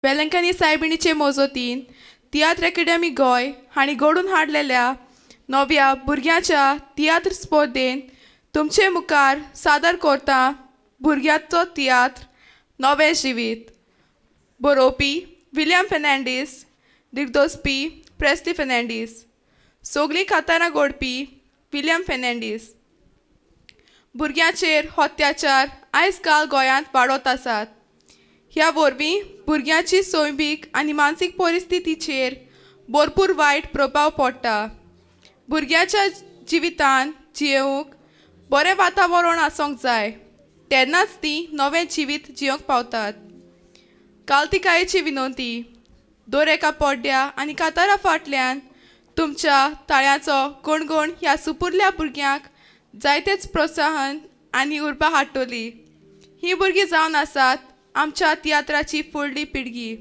Velankanni सायबिणीचे मोजोतीन tiatr academy Goa हांणी घडोवन हाडलेल्या नव्या भुरग्यांच्या तियात्र स्पर्धेंत तुमचे मुखार सादर करता भुरग्यांचो तियात्र नवें जिवीत. बरोवपी विलियम फेर्नांडीस, दिग्दोसपी प्रेस्ली फेर्नांडीस, सोगलीं कातारां घोडपी विलियम फेर्नांडीस. भुरग्यांचेर अत्याचार आयज काल गोंयांत वाडत आसात. ह्या वरवीं भुरग्यांची सैमीक आनी मानसीक परिस्थितीचेर भरपूर वायट प्रभाव पडटा. भुरग्याच्या जिवितान जियेवंक बरें वातावरण आसूंक जाय, तेन्नाच तीं नवें जिवीत जियोंक पावतात. काल्तिकायेची विनंती, दर एका पड्ड्या आनी कातारा फाटल्यान तुमच्या ताळ्यांचो गणगण ह्या सुपुरल्या भुरग्यांक जायतेच प्रोत्साहन आनी उर्बा हाडटली. हीं भुरगीं जावन आसात आमच्या तियात्राची फुडली पिळगी.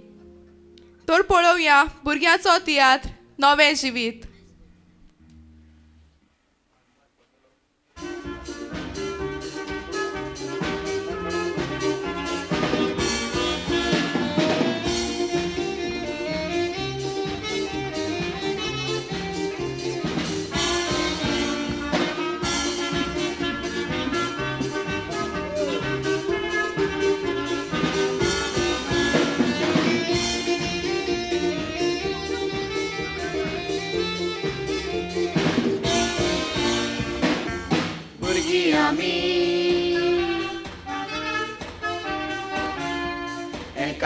तर पळोवया भुरग्यांचो तियात्र नवें जिवीत.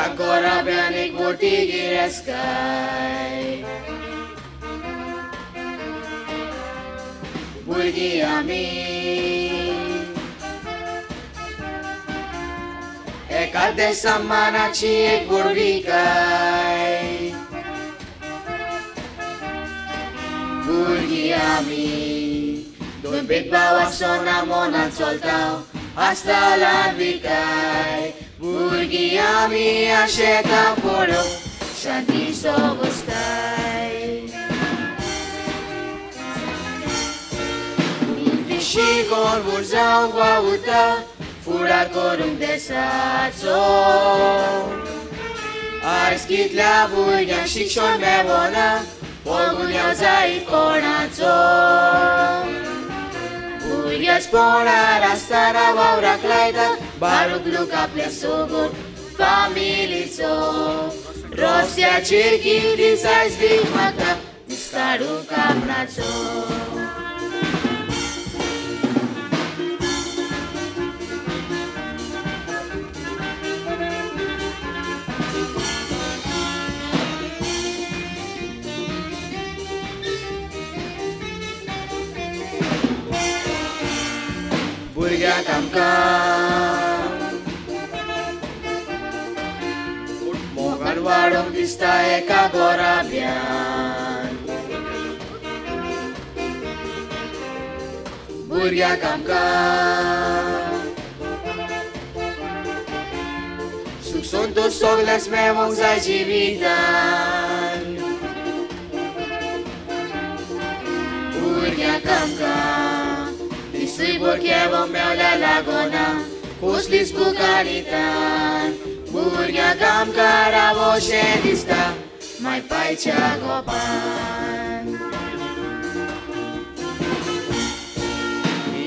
Agora bene gotigireskay Burgi ami Ekade samanachi gurvikay Burgi ami Doi bitbawasona monan soltao Hasta la vikay Burgi ami asheta poro Shanti sogostai Mintishi con burzau guauta Fura corum desazo Arskit la burgan shikshon mevona Polgunyau zai konazo Burgas pora rastara vaura klaida Baruk luka plesogur familico Rosja cirki disaj zvihmaka Niskaru kapraco Burga kamkam Mogan warung dista eka gorabian Burga kamkam Sukson to sogles mevong za jivitan Burga kamkam Sui borchevo meu la lagona Cuslis bucaritan Burga gam cara voce dista Mai paicea gopan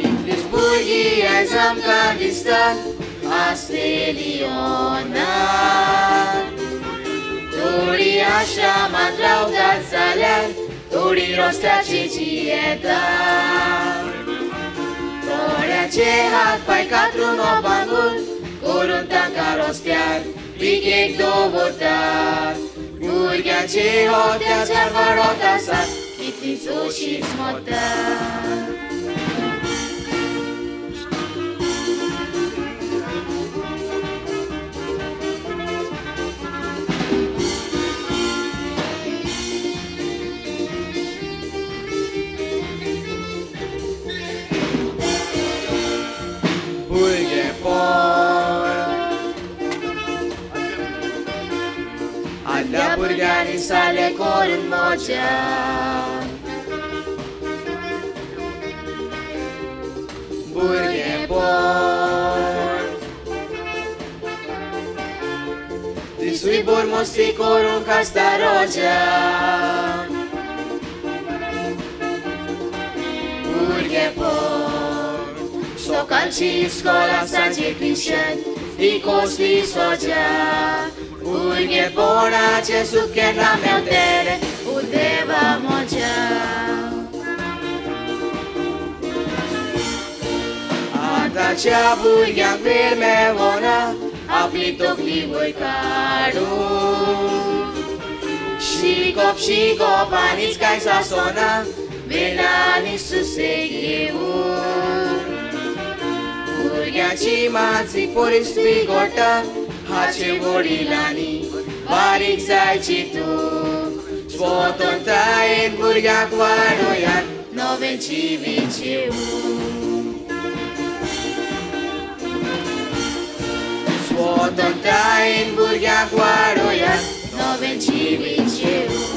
Inglis burgi aizam candistan Astreliona Turi așa madrau dar zalean Turi rostea cicietan Ora ce hat pai catru no bangul Curuntan carostiar Bigek dovotar Burga ce hotea zarvarota sat Kiti sushi smotar Alla burgani sale corun moja Burge por Swój bor mosti korun kasta rodzia. Urgeport, Stokalci szkola Sandzie Kriszczyn I koszli sodzia. Urgeportacie sukien na mełtere Udeva modzia. Atacia burgiak firme vona आपली तकली वय काढून शिकप आनीच काय सासोना वेळानी सुसेग येऊन भुरग्याची मानसीक परिस्थिती बिघडटा हाचे वडिलांनी बारीक जायची तूं स्वतंत्रतायेन भुरग्याक वाडोयात नवें जिवीत जेवून स्वतंत्रतायेन भुरग्याक वाडोयात नवें जिवीत जेवून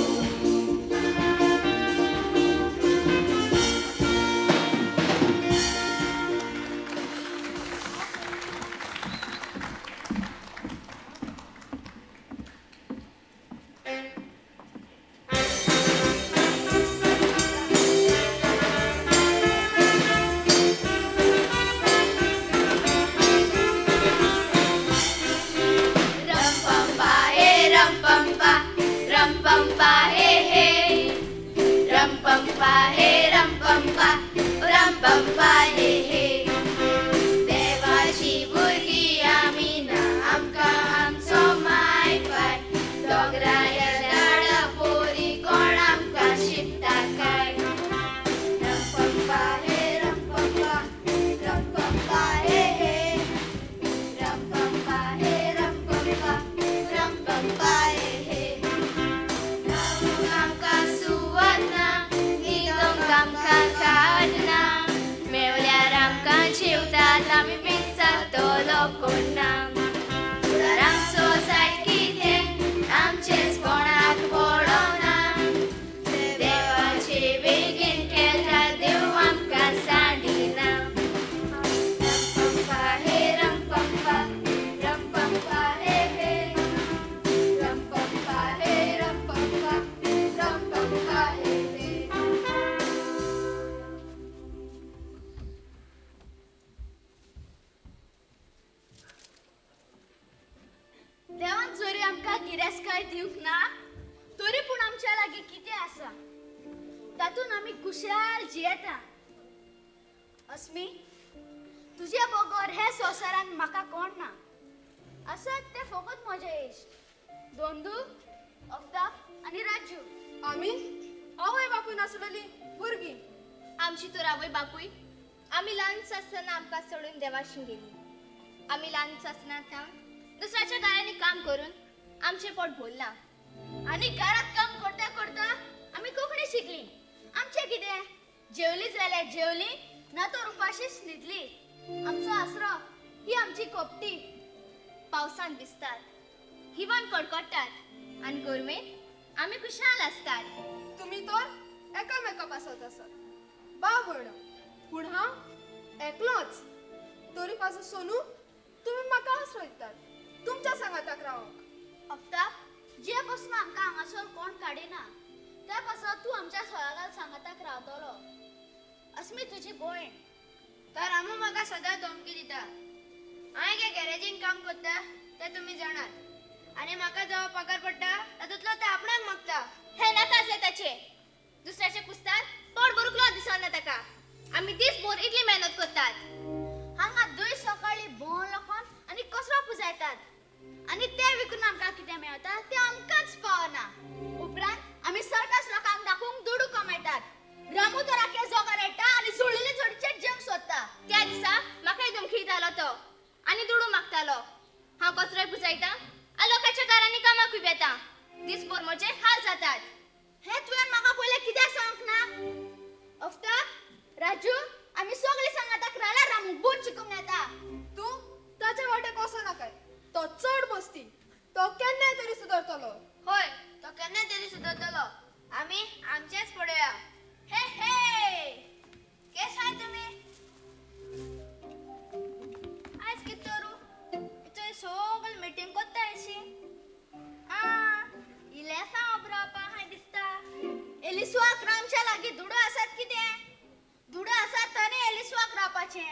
वचे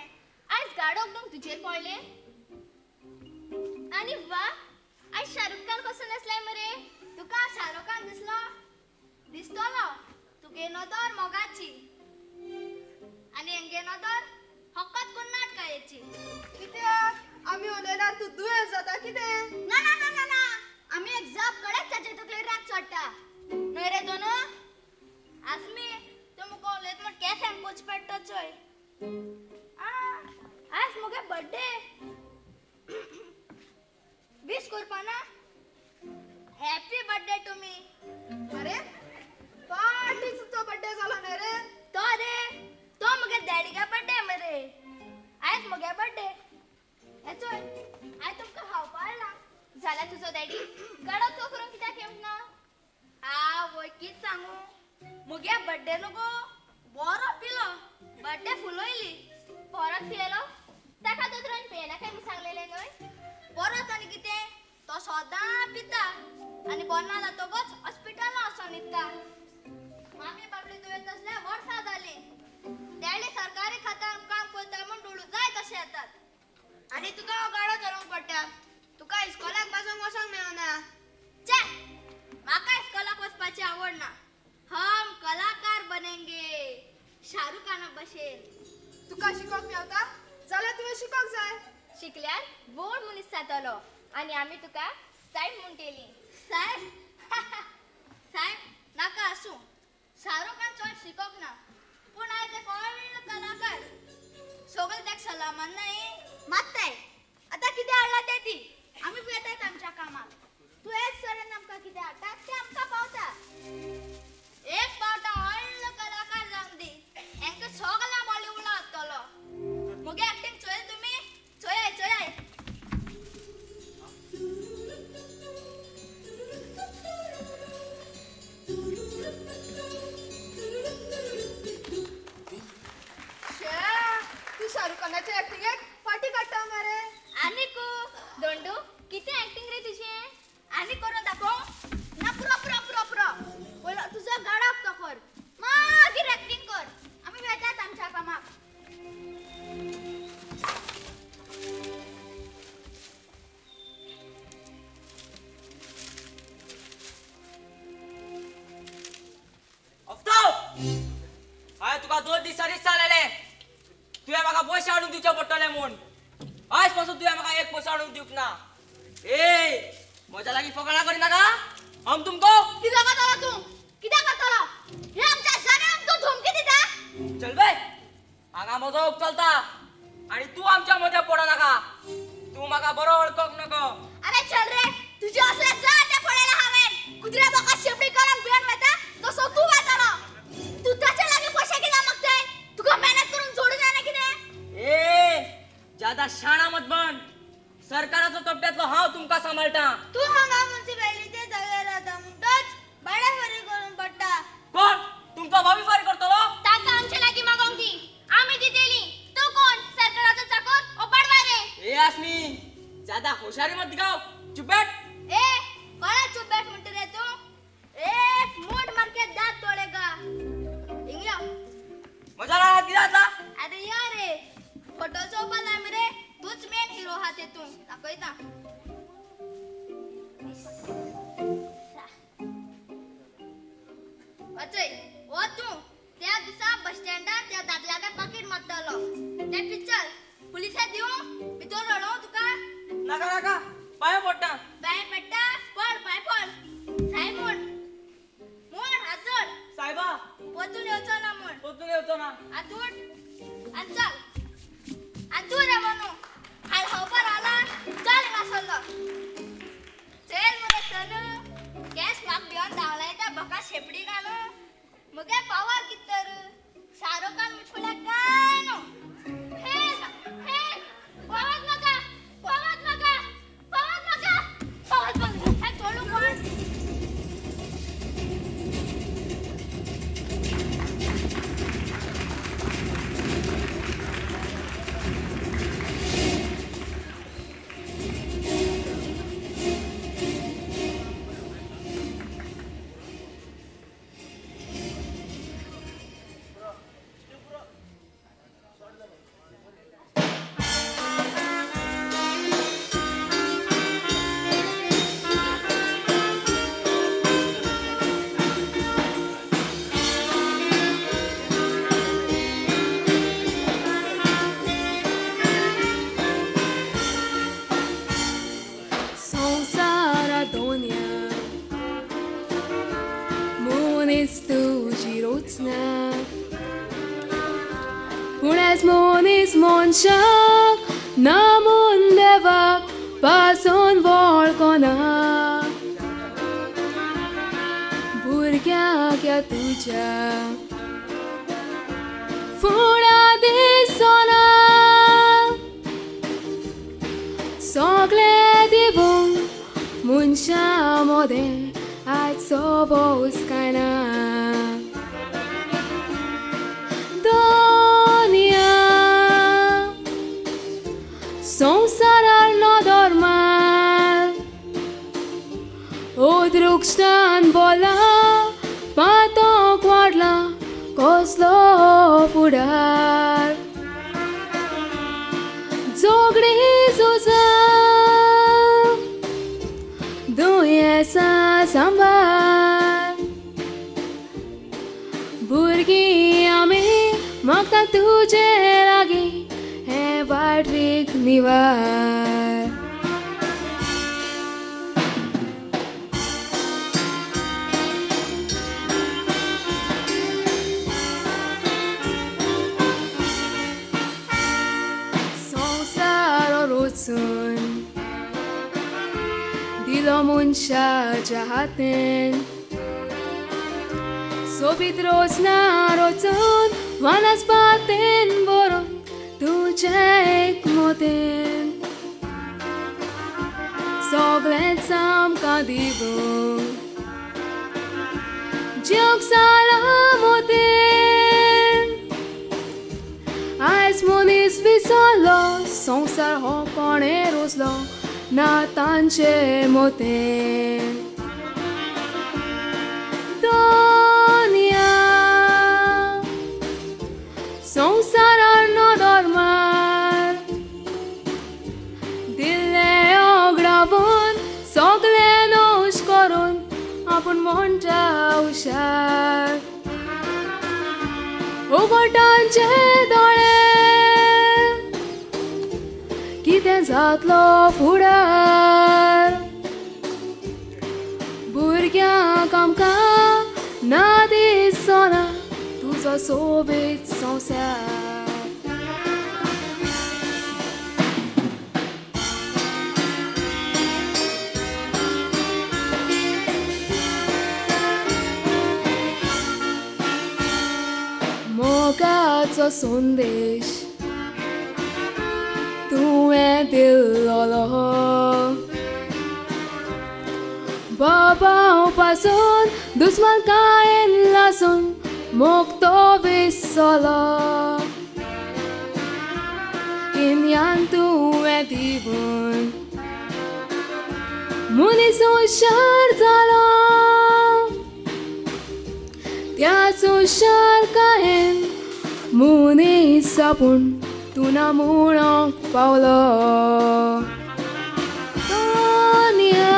आज गाडो एकदम तुझे पडले आणि वा आज शाहरुख खान कसं नसलाय मरे तुका शाहरुख खान दिसतलो तुगे नदर मोगाची आणि हेंगे नदर फकत कोण नाटकायची कित्याक आमी उलयल्यार तू दुयेंस जाता कितें ना ना ना ना ना आम्ही एक जाप कडेच ताचे तकले राग चडटा न्हय रे दोनू आसमी तुमको उलयत म्हण केंस कोच पेट्टो चोय आज मुगे बर्थडे विश करपाना हॅपी बर्थडे टू मी अरे पाटीच तो बर्थडे जालो न्हय रे तो मुगे डॅडीगे बर्थडे मरे आज मुगे बर्थडे चोय आय तुमकां खावपा हाडला झाला तुझो डॅडी गडो तो करून कित्याक येवना वय कित सांगू मुगे बर्थडे न्हू बरो पिलो बर्थडे फुलोयली परत पियेलो ताका दोतरान पियेना काय मी सांगलेले न्हय परत आनी कितें तो सदां पिता आनी बरो ना जातकच हॉस्पिटलां वचोन न्हिदता मामी बाबडी दुयेंत आसल्या वर्सां जालीं डॅडी सरकारी खात्यान काम करता म्हूण डोळू जाय तशें येतात आनी तुका हो गाडो धरूंक पडटा तुका इस्कॉलाक पासून वचोंक मेळना चे म्हाका इस्कॉलाक वचपाची आवड ना हम कलाकार बनेंगे शाहरुख खाना भशेन तुका शिकोवक मेवता जाल्यार तुवें शिकोवक जाय शिकल्यार व्हड मनीस जातलो आनी आमी तुका सायब म्हणटली सायब सायब नाका आसूं शाहरुख खान चड शिकोवक ना पूण आयज एक व्हडलो कलाकार सगळे ताका सल्ला माननाय मात्ताय आतां कितें हाडला तें ती आमी येतात आमच्या कामाक तूं हेच सडन आमकां कितें हाडटा तें आमकां पावता एक पावटा व्हडलो कलाकार जावंक दी हेंकां सगळ्या बॉलिवूडा हाडटलो मुगे एक्टिंग चोयल तुमी चोयाय चोयाय तू शाहरुख खानाच्या एक्टिंगेक फाटी काडटा मरे आनीकू दोंडू किती ऍक्टिंग रे तुझे आनी करून दाखव ना पुरो पुरो पुरो पुरो पयलो तुजो गाडाक तो कर मागीर ऍक्टिंग कर आमी वेतात आमच्या कामाक हाय तुका 2 दिसांनी चालले तुवें म्हाका पयशे हाडून दिवचे पडटले म्हूण आयज पासून तुवें म्हाका एक पयसो हाडून दिवंक ना म्हज्या लागीं फकाणां करिनाका हम तुमको कित्याक करतलो तूं कित्याक करतलो हे आमच्या जाण्याक तूं धमकी दिता चल बे हांगा म्हजो ओग चलता आनी तूं आमच्या मदें पडो नाका तूं म्हाका बरो वळखोंक नको अरे चल रे तुझे असले जाते पडलेले हांवें कुत्र्या बोका शेपडी करून बियन वता तसो तूं वतालो तू ताच्या लागीं पयशे कित्याक मागताय तुका मेहनत करून जोडूं जायना कितें ज्यादा शाणा मत बन सरकाराचो तोट्यातलो हांव तुमकां सांबाळटा तू हांगा म्युनिसिपॅलिटी जाग्यार रावता म्हणटच भाड्या फारी करून पडटा कोण तुमचो भावी फारी करतलो ताका आमच्या लागीं मागोंक दी आमी दितेली तू कोण सरकाराचो चाकर ओ पडवारे आसमी ज्यादा हुशारी मत दिखाओ चुप बैठ कोणा चुप बैठ म्हणटा रे तू एक मोठ मार्के दात तोडेगा इंगया मजा लागला दिलातला अरे या रे फोटो चोपाला मरे तूच मेन हिरो हा तेतून दाखयता अचय ओ तू त्या दिसा बस स्टँडार त्या दादल्याका पाकीट मारतलो ते पिक्चर पुलिसां दिवं भितर रडो तुका नाका नाका पाय पडटा पाय पडटा पाय पड साहेब म्हण हात जोड सायबा वतून येवचो ना म्हण पोतून येवचो ना हात उठ आणि चल आणि तू रे म्हणू हाल हवपर आला चल मासल्लो चल मरे तनु केस पाक बियॉन धावलाय त्या बका शेपडी घालू मुगे पावर कित्तर शाहरुख खान मुठफुला काय नो हे पावत नका पावत नका पावत नका पावत नका मनीस तुजी रोचना पुणेच मनीस मनशाक नामून देवाक पासून वळखना भुरग्याक ह्या तुज्या फुडां दिसना सगळे दिवून मनशा मोदें आयज सोबोस कांय ना दुनिया संवसारार नदर मार ओद्रुक्षान बोला पातोक वाडला कसलो फुडार जोगडी झुजा दुयेंसां सांबाळ भुरगीं आमी मागता तुजे लागीं हे वायट वीक निवार संवसार रोचून दिलो मनशाच्या हातीन सोबीत रोचना रोचून वनस्पतीन बरोवन तुजे एक मोतेन सगळेंच आमकां दिवून जग जाला मोतेन आयज मनीस विसरलो संवसार हो कोणे रोचलो ना तांचे मोतेन दुनिया संवसारार नदर मार दिल्ले ओगडावून सगळे नोश करून आपूण म्हणटा हुशार उगटांचे दोळे कितें जातलो फुडार भुरग्यांक आमकां ना दिसना तुजो सोबीत संवसार मोगाचो संदेश तुवें दिल्लो बाबाव पासून दुस्मानकायेन लासून मोग तो विसरलो इन्यान तुवें दिवून मनीस हुशार जालो त्याच हुशारकायेन मनीस आपूण तूं ना म्हणोंक पावलो दुनिया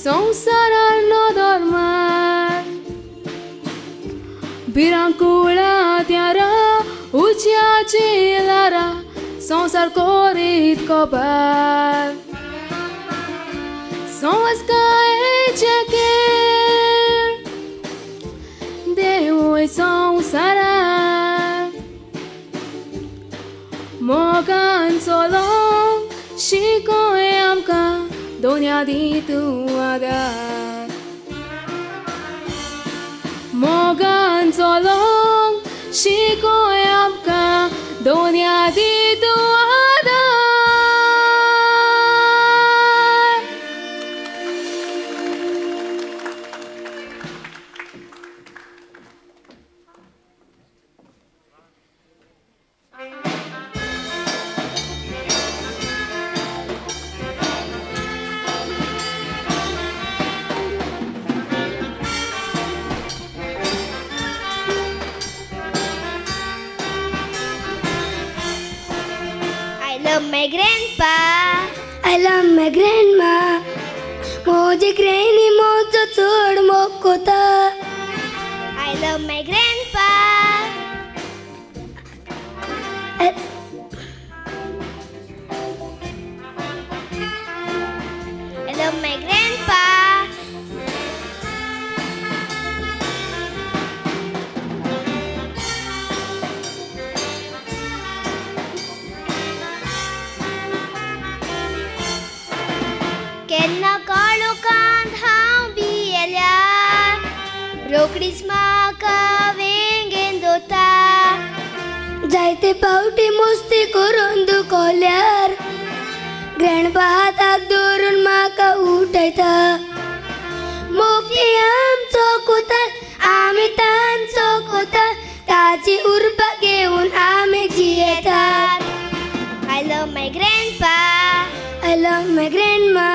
संवसारार नदर मार बिरांकुळा त्यारा उज्याची लारा संवसार कोरीत कोबार संवस्कायेचे केर देवूय संवसारार मोगान चलोंक शिकोय आमकां दोनया दी तूं आदार मोगान चलोंक शिकोय आमकां दोनया दी तूं आदार My grandpa, I love my grandma. Moje granny mojo chod mokota. I love my grandpa. I love my grandpa. रोकडीच म्हाका वेंगेन दोता जायते पावटी मस्ती करून दुखल्यार ग्रँडपा हाताक धरून म्हाका उठयता मोगी आमचो कोतार आमी तांचो कोतार ताची उर्बा घेवन आमी जियेतात I love my grandpa. I love my grandma.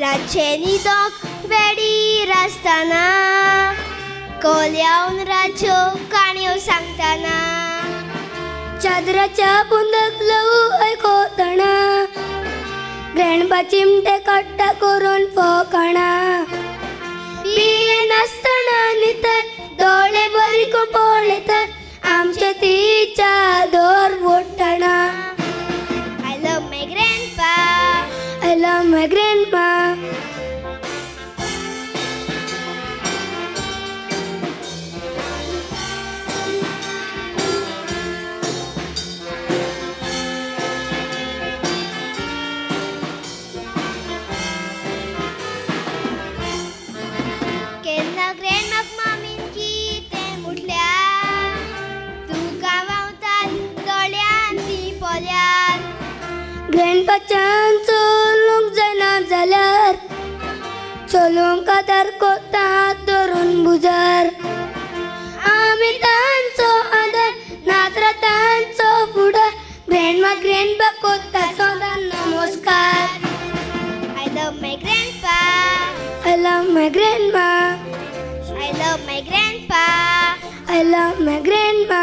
रातचे न्हिदोंक वेडीर आसतना कोल्यावन रातच्यो काणयो सांगतना चादराच्या बुंदक लव ऐकतना ग्रँडपा चिमटे कट्टा करून फोकणा पिये नासतना न्हिदतात दोळे बरी पळयतात आमच्या तिच्या दोर ओडटना I love my grandpa. I love my grandma. केन्ना ग्रँडमाक मामीन कितें म्हटल्यार तुका व्हांवतात दोळ्यान ती पोल्यार ग्रँडपाच्यान चलूंक जायना जाल्यार चलूंक आदार कोता हात धरून बुजार आमी तांचो आदार नात्र तांचो फुडार ग्रँडमा ग्रँडपा कोता सदां नमस्कार I love my grandpa. I love my grandma. I love my grandpa. I love my grandma.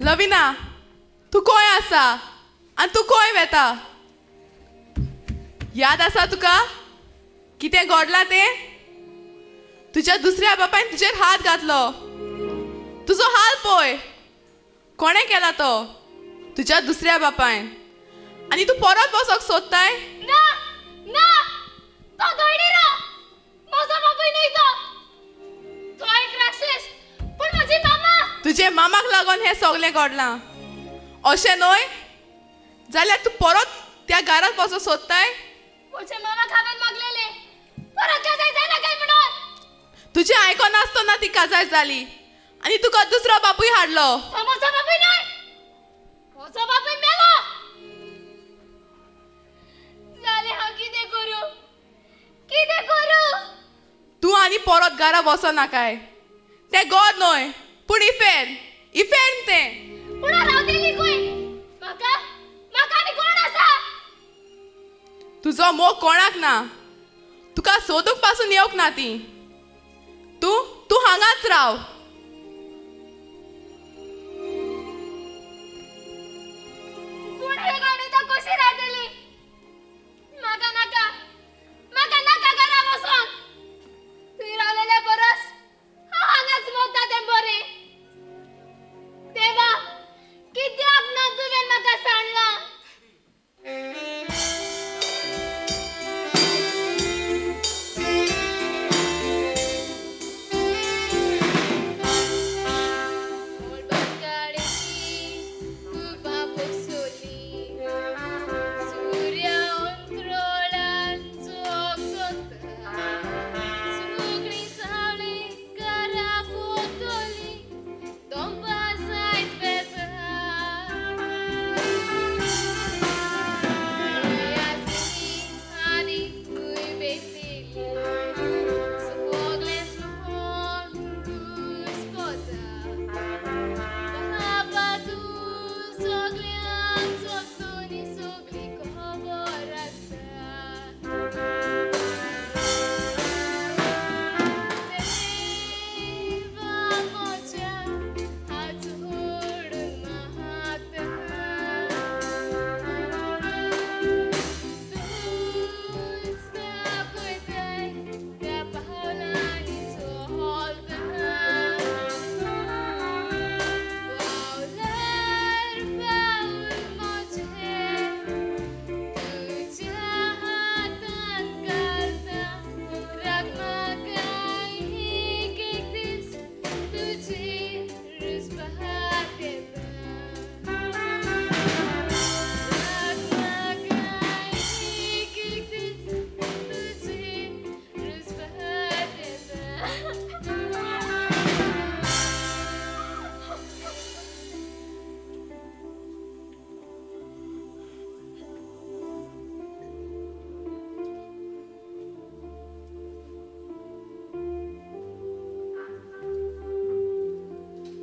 Lavina तू खंय आसा आनी तू खंय वेता याद आसा तुका कितें घडलां तें तुज्या दुसऱ्या बापायन तुजेर हात घातलो तुजो हाल पळय कोणें केला तो तुज्या दुसऱ्या बापायन आनी तू परत वचोंक सोदताय ना ना तो धडीरो म्हजो बापूय न्हय तो एक राक्षस पूण म्हजी मामा तुजे मामाक लागून हें सगलें घडलां अशें न्हय जाल्यार तू परत त्या घरांत वचोंक सोदताय म्हजे मामाक हांवें मागलेले परत काजाय जायना काय म्हणून तुजें आयकोनासतना ती काजाय जाली आनी तुका दुसरो बापूय हाडलो तो म्हजो बापूय न्हय म्हजो बापूय मेलो जाल्यार हांव कितें करूं तूं आनी परत घरा वचो नाकाय तें गॉड न्हय पूण इफेन तें पूण हांव रावतली खंय म्हाका आनी कोण आसा तुजो मोग कोणाक ना तुका सोदूंक पासून येवंक ना ती तूं हांगाच राव पूण हे गाडीत कशी रावतली म्हाका नाका घरा वचोंक तुवें रावलेले परस हांव हांगाच मोगता तें बरें देवा कित्याक ना तुवें म्हाका सांडलां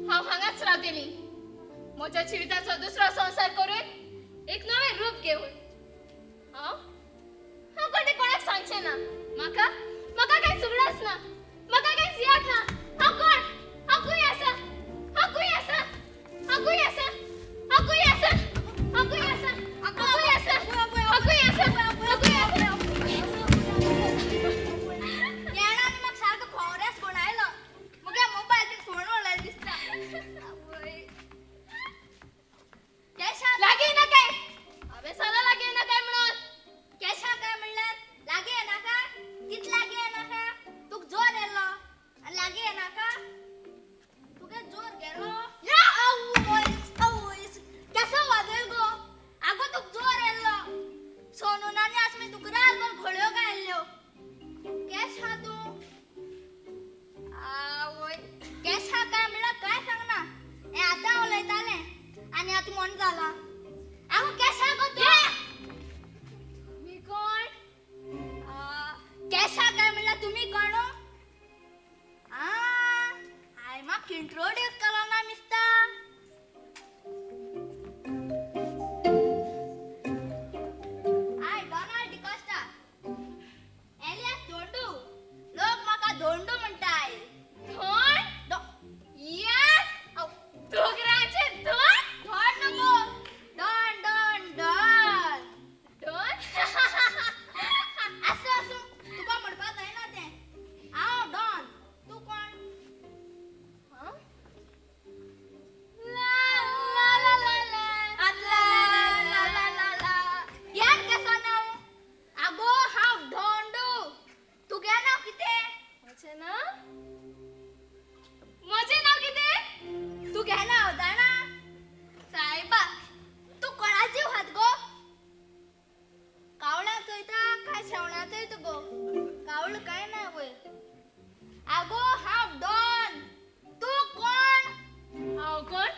हांव हांगाच रावतली म्हज्या जिविताचो दुसरो संसार करून एक नवें रूप घेवन हांव हांव कोणे कोणाक सांगचें ना म्हाका म्हाका कांय सुगडास ना म्हाका कांय जियाक ना हांव कोण हांव खंय आसा हांव खंय आसा हांव खंय आसा हांव खंय आसा हांव खंय आसा हांव खंय आसा हांव खंय आसा हांव खंय आसा येणाने म्हाका सारको खोंगऱ्यास कोण आयलो मुगे मोबायल ती फोन उडयला दिसता केशा लागी ना काय हांवें साला लागी ना काय म्हणून केशा काय म्हणल्यार लागे नाका कित लागे नाका तुक जोर येलो आनी लागे नाका तुगे जोर गेलो या आवयस केसो वाजल गो आगो तुक जोर येलो सोनू नानी आसमी तुक रातभर घोड्यो गायल्ल्यो केशा तू आवय केशा काय म्हणल्यार काय सांगना हे आतां उलयताले आनी आतां म्हण जाला आगो केशा गो तू मी कोण केशा काय म्हणल्यार तुमी कोण हाय म्हाका इंट्रोड्यूस केलो ना मिस्ता हाय डोनाल्ड डिकोस्टा एलियास धोंडू लोक म्हाका धोंडू म्हणटाय धोंड या दोगराचे धोंड धोंड नको डॉन डॉन डॉन धोंड असं असं तुका म्हणपाक जायना तें हांव डॉन तू कोण ला ला ला ला ला आतला ला ला ला ला यार कसो नाव आगो हांव धोंडू तुगे नाव कितें म्हजें नाव कितें तुगे नाव जाणा सायबा तू कोणा जीव हात गो कावळ्या चोयता काय शेवण्या चोयता गो कावळ काय ना वयर आगो हांव डॉन तू कोण हांव कोण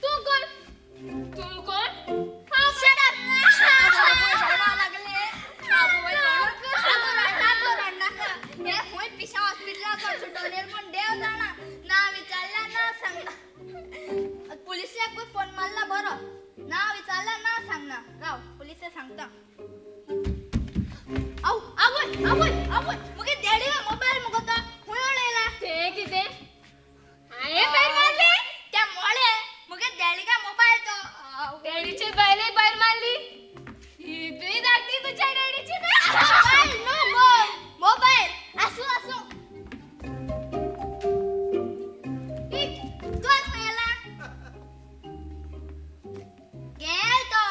तू कोण तू कोण हांव शट अप लागले हे होय पिशा हॉस्पिटलाक सुटोनेर म्हण देव जाणा नाव विचारल्या नाव सांगना पुलिसाक पण फोन मारला बरो नाव विचारला नाव सांगना राव पुलिसे सांगता आव आवय आवय आवय मुगे डॅडीवा मोबाईल मुगो तो हुंय उडयला तें कितें हांवें भायर मारली त्या मोळे मुगे डॅडीगा मोबाईल तो डॅडीचे बायले भायर मारली ही तुही धाकटी तुझ्या डॅडीची मोबाईल नो गो मोबाईल असू असू तू खायला गेल तो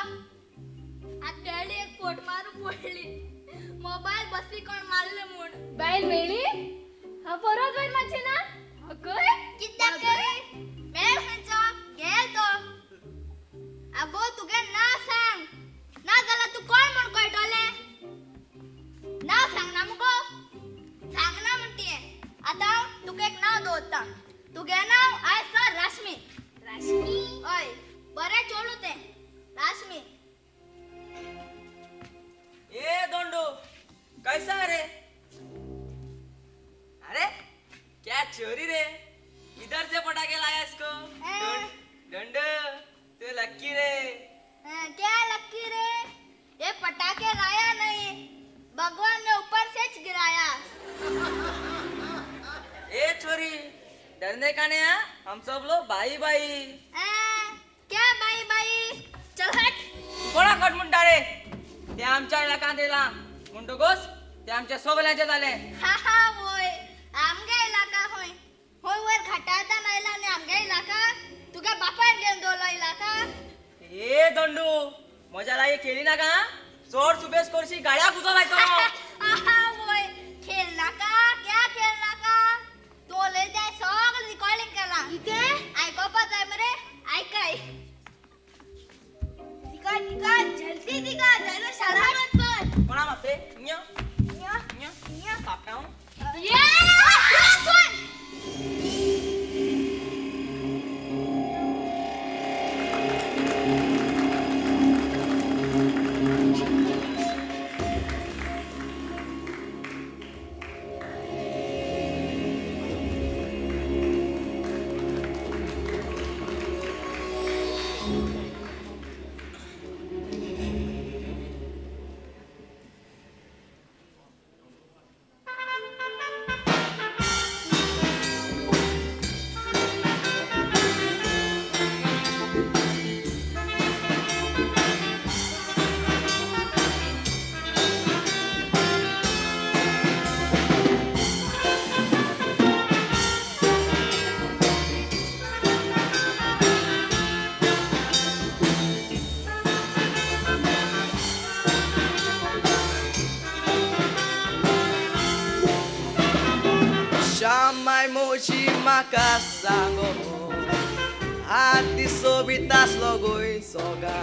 आता डॅडी एक पोट मारून पडली मोबाईल बसली कोण मारले म्हूण बायल मेली हा परत भायर मारची ना अगय कित्याक करी मेळ खंयचो गेल तो आगो तुगे नाव सांग ना जाल्यार तू कोण म्हूण कळटले नाव सांग ना मुगो सांग ना म्हणटीये आतां हांव तुका एक नाव दवरता तुगे नाव आयज सर राश्मी राश्मी हय बरें चोडू तें राश्मी ए दोंडू कैसा है रे अरे क्या चोरी रे इधर से पटाखे लाया इसको दंड तू लक्की रे क्या लक्की रे ये पटाखे लाया नहीं भगवान ने ऊपर से गिराया ए छोरी डरने का नहीं है हम सब लोग भाई भाई क्या बाई बाई चल हट कोणा कट म्हणटा रे ते आमच्या इलाकात दिला म्हणटोकच ते आमच्या सोगल्यांचे झाले हा हा होय आमगे इलाका होय होय वर घाटायता नायला आणि आमगे इलाका तुका बापान घेऊन दोलो इलाका ए दोंडू मजा लागे केली ना का चोर सुबेस करशी गाड्या कुजो लायतो आहा होय खेळ नाका क्या खेळ नाका तो लय जाय सगळं रिकॉर्डिंग केला किते आयकोपा जाय मरे आयक Siamai mochi makasango hati sobitas logoi soga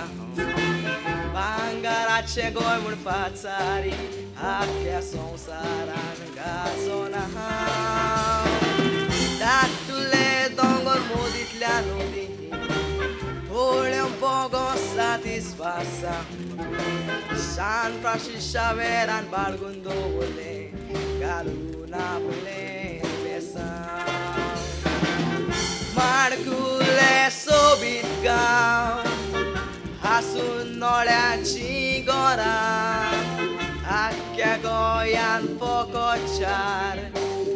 Bangarace goi mun patsari Hakya sonsaran gazona Datule dongor moditля nudi Vole un poco satisfação San Francisco veran balgundo vole Galuna vole Marcule sobit gau Hasun nolyaci gora Hakya goyan pokocsár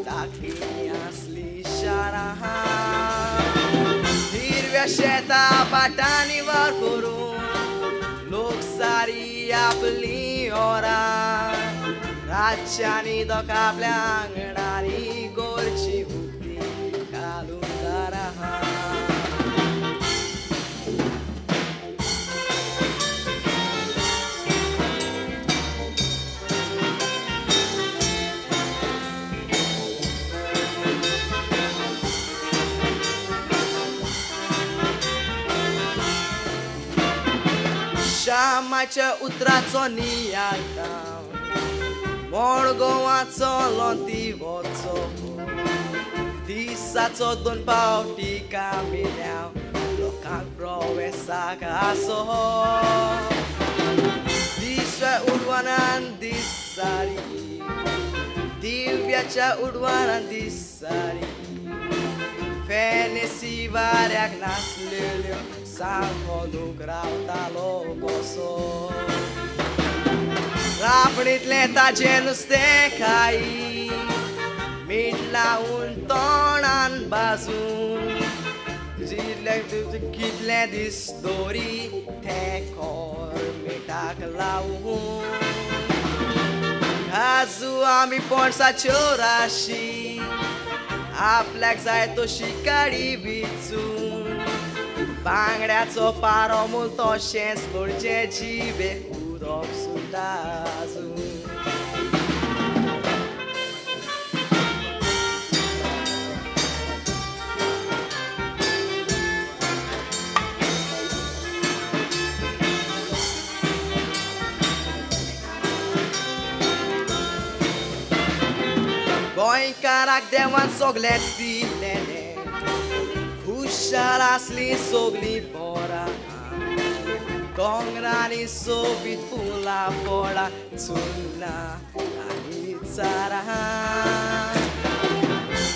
Takinias lisara Hirveseta patani varkorum Loksari apli ora राज्यानी दोकापल्या अंगणारी गोरची भुक्ती घालून रहा Shamaच्या उतराचो नियाळटा Morgowaco lontiwoco Disaco don pauti kamieniał Lokal prowesa soho Diswe urwanan disari Divyacia urwanan disari Fenesi variak nas lelio Sankodu grauta logoso Rapnitले taje nuste khai Mitla un tonan bazun Zile kitle dis dori Tekor mitak laun Kazu ami ponsa chorashi Aplek zay to shikari bitsun Bangड्याचो Paro multo शेंस बोलचे जीवे Udok sudazu Goinkarak dewan soglet filene Hushalasli sogli pora Kongrani sobit pula pola Tuna ani tsara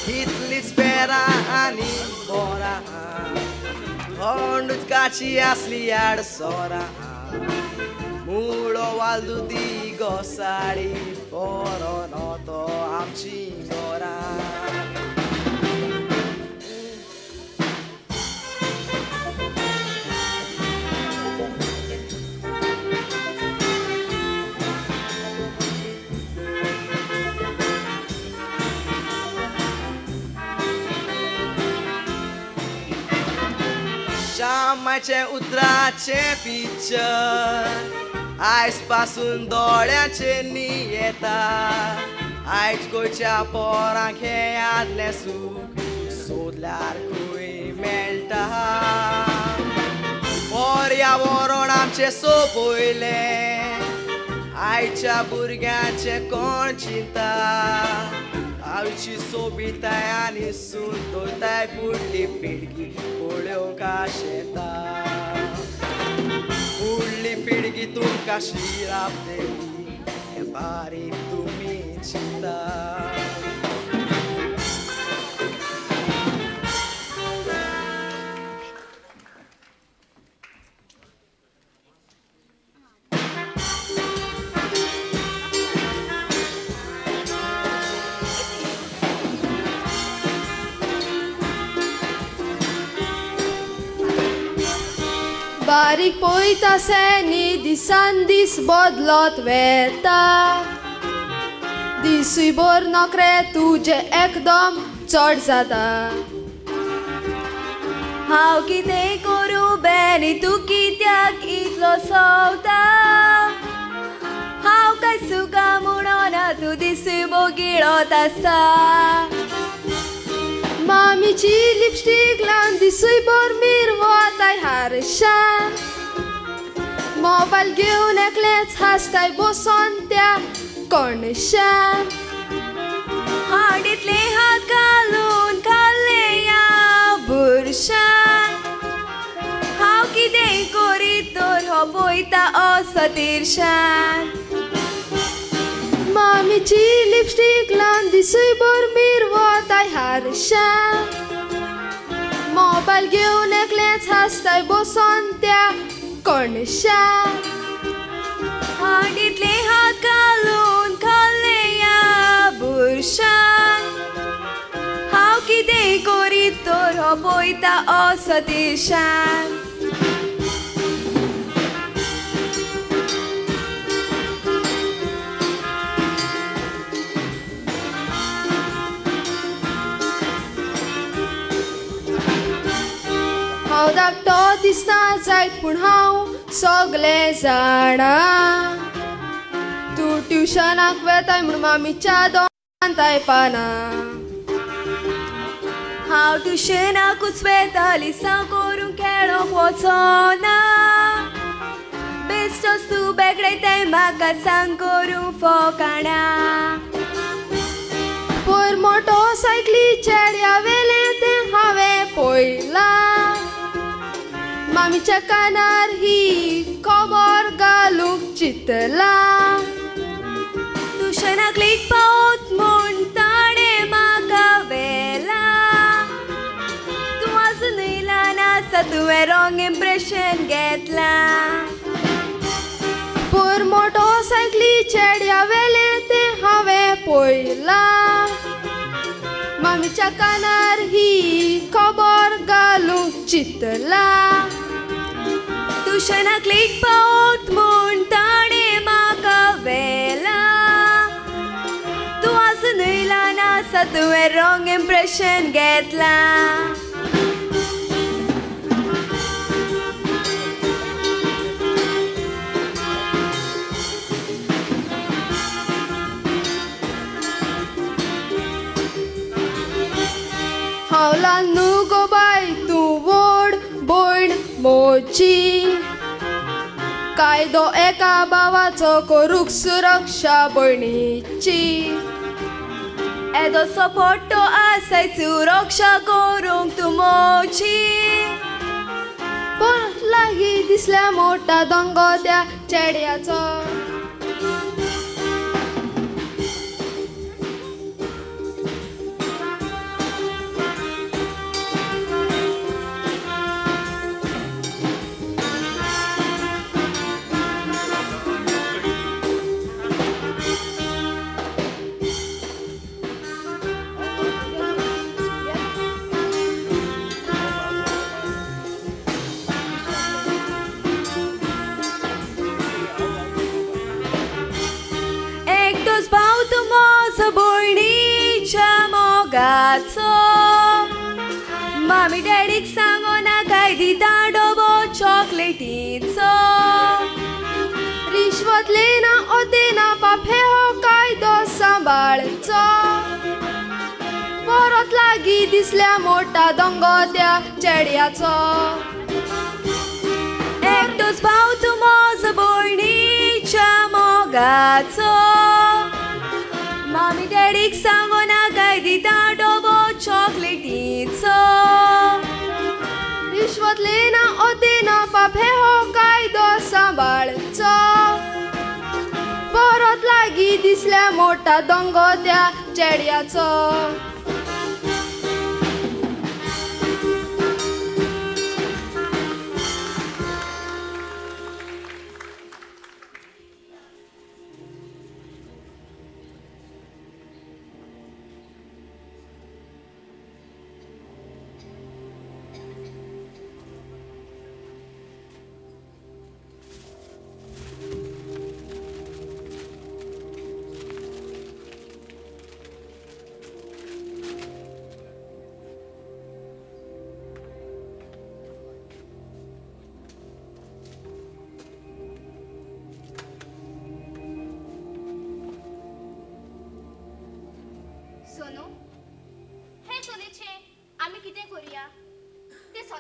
Hitlit spera ani bora Hondut kaci asli ad sora Mulo waldu digo sari Poro noto amci gora Shamacie utracie picture Aici pasun doleace nieta Aici goicea pora încheiat-le suc Sudlear cui melta Oria voronam ce sopuile Aici burgheace concinta Aici sobitai ani sunt Totai purli pirghi Puleu cașeta Pulli pirghi tu ca și rapteli E pari tu micita बारीक पळयता सेनी दिसान दीस बदलत वेता दिसूय बर नोकरे तुजे एकदम चड जाता हांव कितें करूं बेनी तूं कित्याक इतलो सवता हांव काय सुका म्हणोना तूं दिसूय बोगिळत आसा मामीची लिपस्टिक लावन दिसूय बर मिरवताय हारशान मोबायल घेवन एकलेंच हासताय बसोन त्या कोणशान हाडीतले हात घालून खाल्ले या बुरशान हांव कितें करीत तर हो पळयता असो तिरशान मामीची लिपस्टिक लावन दिसूय बर मिरवताय हारशान मोबायल घेवन एकलेंच हासताय बसोन त्या कोणशान हाडीतले हात घालून खाल्ले या बुरशान हांव कितें करीत तर हो पळयता असो तिरशान हांव धाकटो दिसता जायत पूण हांव सगलें जाणा तूं ट्युशनाक वेताय म्हूण मामीच्या दोनांताय पाना हांव ट्युशनाकूच वेताली सांग करून खेळोंक वचोना बेस्ट तूं बेगडे तें म्हाका सांग करूं फोकाणा पयर मोटरसायकली चेड्या वेलें तें हांवें पळयलां मामीच्या कानार ही खबर घालूंक चिंतलां ट्युशनाक लिखपावत म्हूण ताणें म्हाका व्हेला तूं आजूनय ल्हान आसा तुवें रॉंग इम्प्रेशन घेतलां पयर मोटरसायकली चेड्या वेलें तें हांवें पळयलां मामीच्या कानार ही खबर घालूंक चिंतलां ट्युशनाक लिखपावत म्हूण ताणें म्हाका व्हेला तूं आजूनय ल्हान आसा तुवें रॉंग इम्प्रेशन घेतलां हांव ल्हान न्हू गो बाय तूं व्हड भयण म्हजी कायदो एका भावाचो करूंक सुरक्षा भयणीची येदो सपोर्टो आसाय सुरक्षा करूंक तूं मोची पण लागीं दिसल्या मोठा दोंगो त्या चेड्याचो मामी डॅडीक सांगोना काय दिता डबो चॉकलेटीचो रिश्वत लेना ओ देना पापे हो कायदो सांबाळचो परत लागीं दिसल्या मोठा दोंगो त्या चेड्याचो एकटोच भाव तूं म्हजो भयणीच्या मोगाचो मामी डॅडीक सांगोना काय दिता डबो चॉकलेटीचो रिश्वत लेना ओ देना पापे हो कायदो सांबाळचो परत लागीं दिसल्या मोठा दोंगो त्या चेड्याचो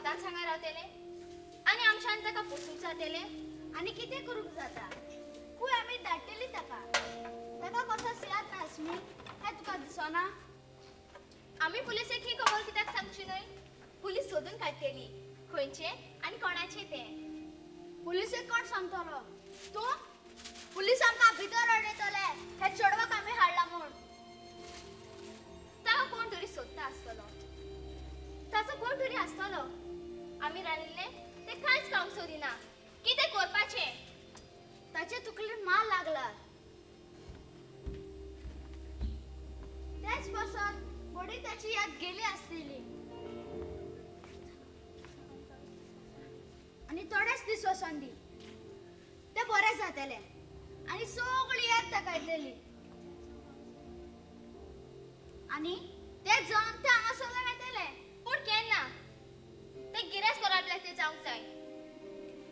सदांच हांगा रावतले आनी आमच्यान ताका पोसूंक जातले आनी कितें करूंक जाता खूय आमी धाडटली ताका कसो सियात नासमी हें तुका दिसना आमी पुलिसेक ही खबर कित्याक सांगची न्हय पुलीस सोदून काडटली खंयचे आनी कोणाचे तें पुलिसेक कोण सांगतलो तूं पुलीस आमकां भितर अडयतले हे चेडवाक आमी हाडला म्हूण ताका कोण तरी सोदता आसतलो ताचो कोण तरी आसतलो आमी रांदिल्ले ते कांयच काम सोदिना कितें करपाचें ताचे तकलेन मार लागला तेच बसत बडी ताची याद गेली आसतली आनी थोडेच दीस वसंदी ते बरें जातले आनी सगळी याद ताका येतली आनी ते जावन ते हांगासरल्यान येतले पूण केन्ना ते गिरेस्त कोरांतल्याक ते जावंक जाय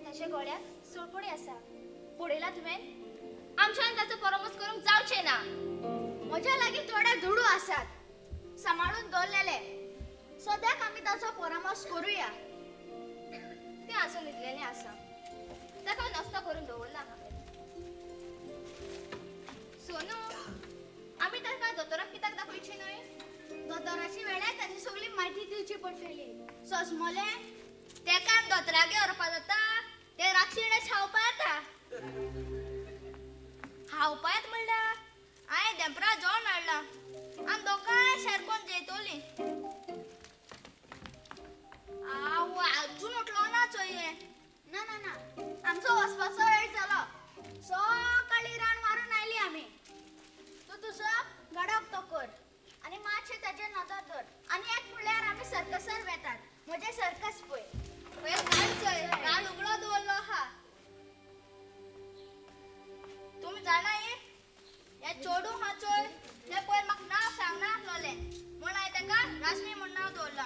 ताच्या गोळ्याक सुळपणी आसा पळयला तुवें आमच्यान ताचो परमोस करूंक जावचें ना म्हज्या लागीं थोडे धुडू आसात सांबाळून दवरलेले सद्याक आमी ताचो परमोस करुया तें आसून दितलेलें आसा ताका नस्तो करून दवरला हांवें सोनू आमी ताका दोतोराक कित्याक दाखोवची न्हय दोतोराची वेळार ताची सगळी म्हायती दिवची पडटली सोसमोले तेका दोतोरागे व्हरपा जाता ते रातचीणे खावपा येता खावपा येता म्हणल्यार हांवें देंपरा जेवण हाडलां आनी दोगांय सारकोन जेयतलीं अजून उठलो ना चोये ना ना ना आमचो वचपाचो वेळ जालो सकाळी रान मारून आयली आमी तूं तुजो गडाक तो कर आनी मातशें ताचेर नदर दवर आनी एक म्हणल्यार आमी सर्कसार वेतात म्हजें सर्कस पळय चोय रान उगडो दवरलो आहा तुमी जाणा हे चोडू हा चोय ते पयर म्हाका नांव सांगना आसलोलें म्हूण हांवें ताका राश्मी म्हूण नांव दवरलां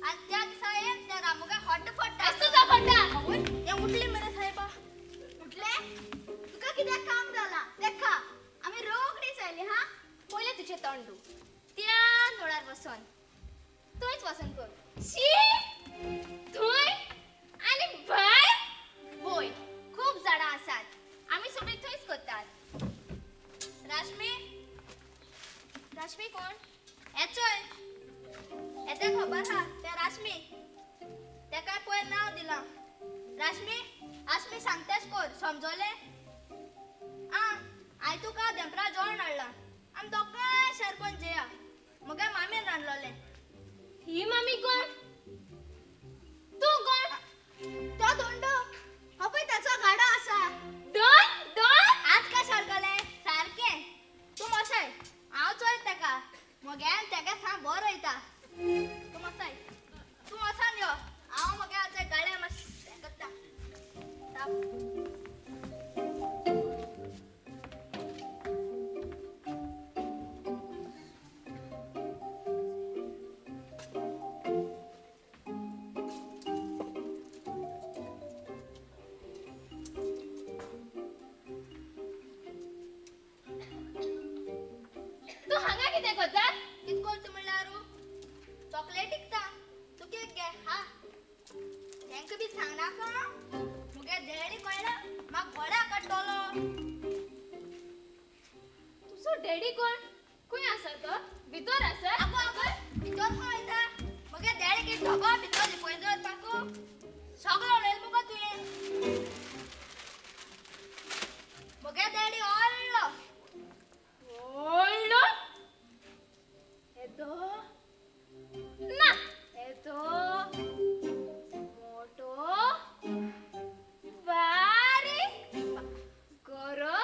आनी त्या दिसा येवन त्या रामुगे हॉट फोडटा तुजो फोडटा हे उठले मरे साहेबा उठले तुका कित्याक काम जाला देखा आमी रोखडीच आयली हा पयले तुजें तोंड धू त्या नोळार बसोन थंयच वचून कर शी थंय आनी भायर वय खूब झाडां आसात आमी सगळीं थंयच करतात राश्मी राश्मी कोण येचोय येते खबर हा ते राश्मी तेका पयर नांव दिलां राश्मी राश्मी सांगतेच कर समजोलें हांवें तुका देंपरा जेवण हाडलां आमी दोगांय सारकोन जेया म्हगे मामीन रांदलोलें ही मामी कोण तूं कोण तो दोंडो हो पळय ताचो गाडो आसा दोन दोन आज काय सारकलें सारकें तूं मसाय हांव चोय ताका म्हगेन तेगे सांग बरो वयता तूं मसाय तूं वसान यो हांव म्हगे आजय गाड्या मातशें करता तू हांगा कितें करता कितें करता म्हणल्यार चॉकलेट विकता तू केक घे हा तेंका बी सांगनाका मुगे डॅडी कळ्ळा म्हाका घोड्या काडटलो तुजो डॅडी कोण खंय आसा तो भितर आसा आगो आगो भितर खंय वयता मुगे डॅडी कितें ढोबो भितर पळय दवरपाकू सगळो उडयलो मुगो तुवें मुगे डॅडी व्हडलो व्हडलो येदो ना येदो मोठो बारीक गरो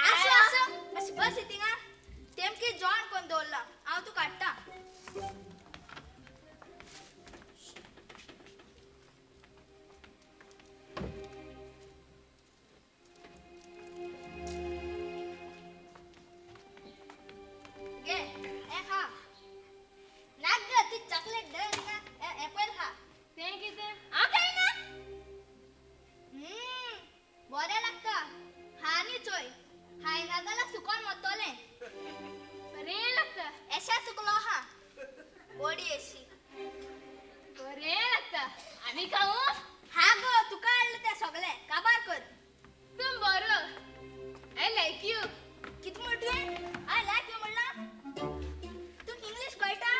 आसो आसो बस बस थिंगा तेमकी जेवण कोण दवरला हांव तूं काडटा हा गो तुका आणलं ते सगळे काबार कर तुम बरो आय लाईक यू किती मोठी आय लाईक यू म्हणला तू इंग्लिश कळटा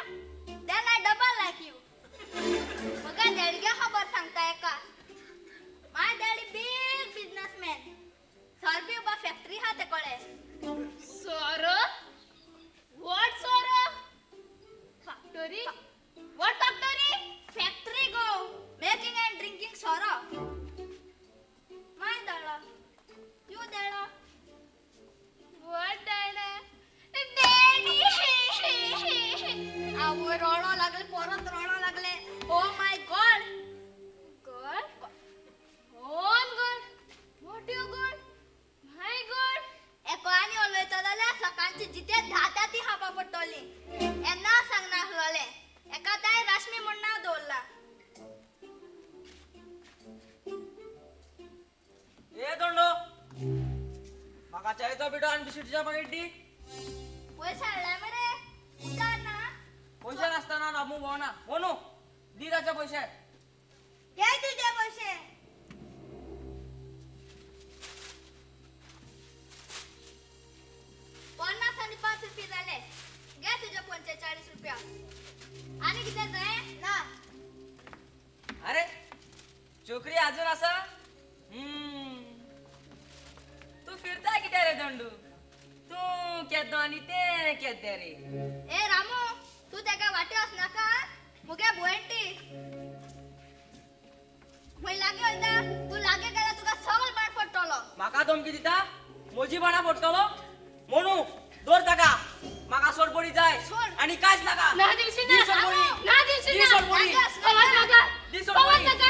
then I double like you मगा डॅडीगे खबर सांगता एका माय डॅडी बिग बिझनेसमॅन सरबी उबा फॅक्टरी हा ते कळे सोरो व्हाट सोरो factory what factory factory go making and drinking सोरो माय दाळा यू दाळा व्हाट डायला डॅडी आवो रडो लागले परत रडो लागले oh my god god own god what you god my god एको आनी उलयता जाल्यार सकाळची जिते धाता ती हापा पडटली एन्ना सांगना आसलोले एका ताई रश्मी म्हण नांव दवरला ए दोंडो म्हाका चायेचो पिठो आनी बिस्किटीच्या पाकीट दी पयशे हाडले मरे उदार ना पैसे नासतना नामू भोवना मोनू दी ताचे पैसे घे तुझे पैसे पन्नास आणि 5 रुपये झाले घे तुझे 45 रुपया आणि किती जाय ना अरे चोकरी अजून असा तू फिरता किती रे दोंडू तू केद्दो आणि ते केद्दे रे ए रामू तू तेका वाटे नाका मुगे बुएंटी होय लागे होता तू लागे गेला तुका सगळ बाण पडटलो म्हाका धमकी दिता म्हजी बाणा पडटलो मोनू दोर ताका म्हाका सोडपडी जाय सोड. आणि कांयच नाका ना दिवशी दी ना सोडपडी. ना दिवशी दी ना सोडपडी. पवन नका दी पवन सोडपडी. नका